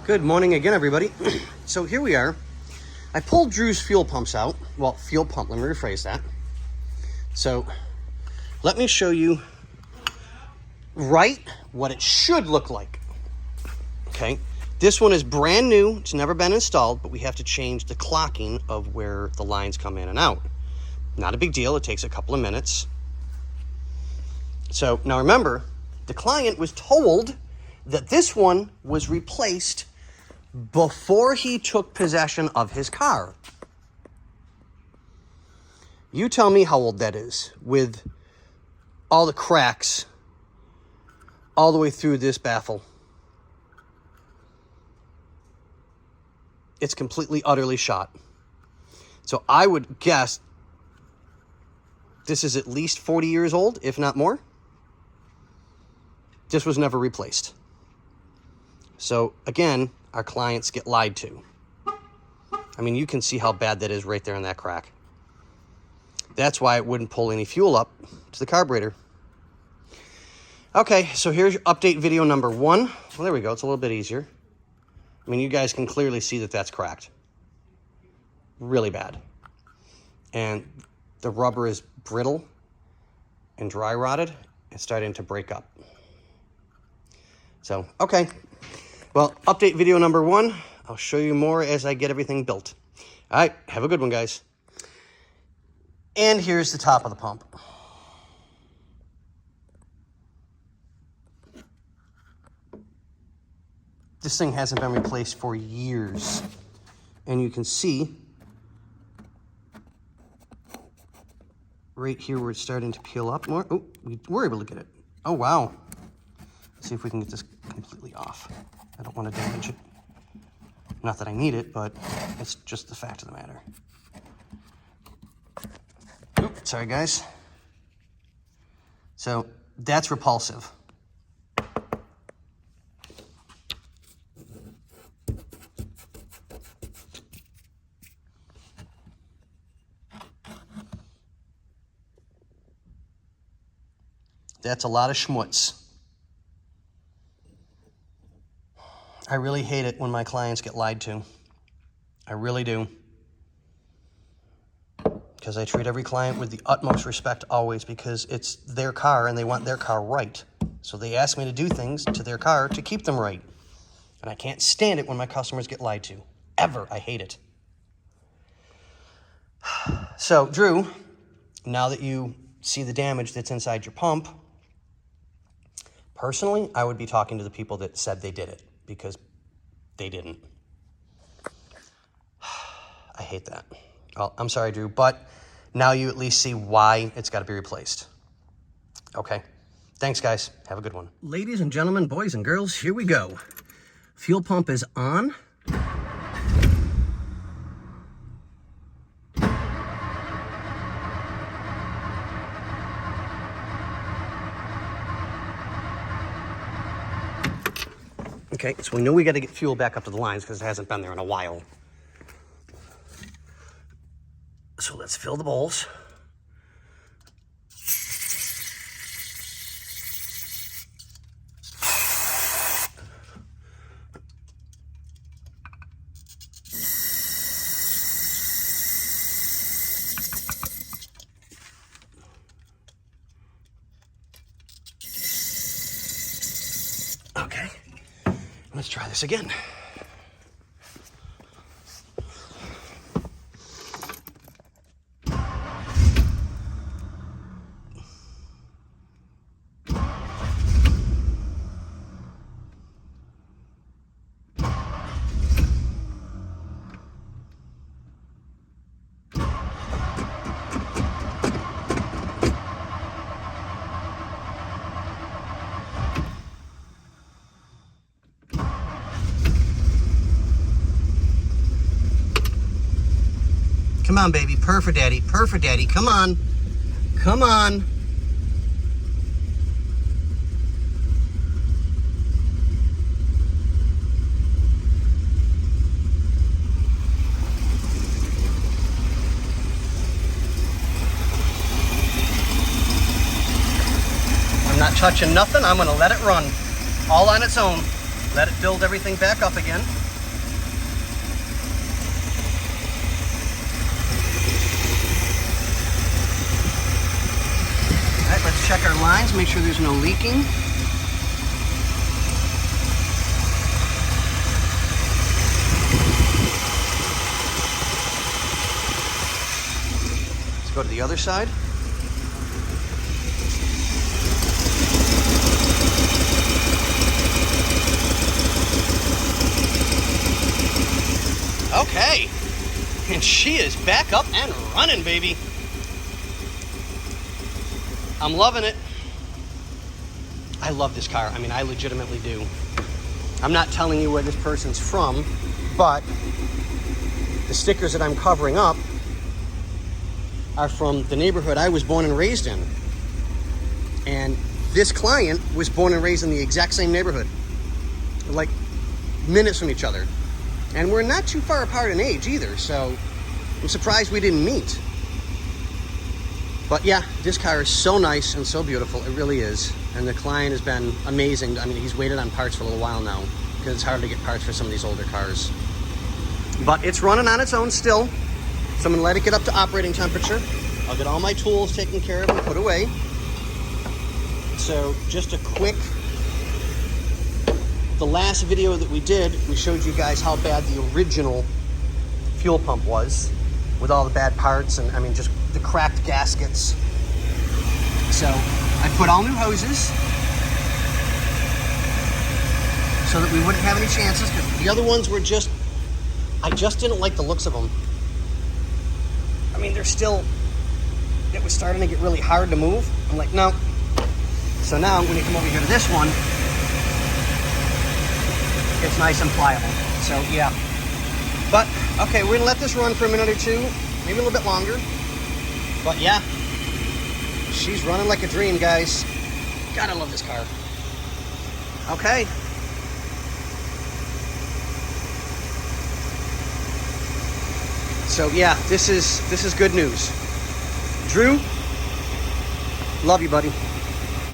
Good morning again, everybody. So here we are. I pulled Drew's fuel pumps out. Well, fuel pump, let me rephrase that. So let me show you what it should look like. Okay, this one is brand new. It's never been installed, but we have to change the clocking of where the lines come in and out. Not a big deal. It takes a couple of minutes. So now remember, the client was told that this one was replaced before he took possession of his car. You tell me how old that is, with all the cracks all the way through this baffle. It's completely, utterly shot. So I would guess this is at least 40 years old, if not more. This was never replaced. So again, our clients get lied to. I mean, you can see how bad that is right there in that crack. That's why it wouldn't pull any fuel up to the carburetor. Okay, so here's update video number 1. Well, there we go. It's a little bit easier. I mean, you guys can clearly see that that's cracked. Really bad. And the rubber is brittle and dry rotted. It's starting to break up. So, okay. Well, update video number 1. I'll show you more as I get everything built. All right, have a good one, guys. And here's the top of the pump. This thing hasn't been replaced for years. And you can see right here where it's starting to peel up more. Oh, we were able to get it. Oh, wow. Let's see if we can get this completely off. I don't want to damage it. Not that I need it, but it's just the fact of the matter. Oops, sorry, guys. So that's repulsive. That's a lot of schmutz. I really hate it when my clients get lied to. I really do. Because I treat every client with the utmost respect always, because it's their car and they want their car right. So they ask me to do things to their car to keep them right. And I can't stand it when my customers get lied to. Ever. I hate it. So, Drew, now that you see the damage that's inside your pump, personally, I would be talking to the people that said they did it, because they didn't. I hate that. Well, I'm sorry, Drew, but now you at least see why it's got to be replaced. Okay. Thanks, guys. Have a good one. Ladies and gentlemen, boys and girls, here we go. Fuel pump is on. Okay, so we know we got to get fuel back up to the lines because it hasn't been there in a while. So let's fill the bowls. Okay, let's try this again. Come on, baby. Purr for daddy. Purr for daddy. Come on. Come on. I'm not touching nothing. I'm going to let it run all on its own. let it build everything back up again. All right, let's check our lines, make sure there's no leaking. Let's go to the other side. Okay, and she is back up and running, baby. I'm loving it. I love this car. I mean, I legitimately do. I'm not telling you where this person's from, but the stickers that I'm covering up are from the neighborhood I was born and raised in. And this client was born and raised in the exact same neighborhood, like minutes from each other. And we're not too far apart in age either, so I'm surprised we didn't meet. But yeah, this car is so nice and so beautiful. It really is. And the client has been amazing. I mean, he's waited on parts for a little while now because it's hard to get parts for some of these older cars. But it's running on its own still. So I'm gonna let it get up to operating temperature. I'll get all my tools taken care of and put away. So just a quick, the last video that we did, we showed you guys how bad the original fuel pump was with all the bad parts and I mean just the cracked gaskets. So I put all new hoses so that we wouldn't have any chances because the other ones were just, I just didn't like the looks of them. I mean, they're still, it was starting to get really hard to move. I'm like, no. So now I'm going to come over here to this one. It's nice and pliable. So yeah. But okay, we're going to let this run for a minute or two, maybe a little bit longer. But yeah, she's running like a dream, guys. God, I love this car. Okay. So yeah, this is good news. Drew, love you, buddy.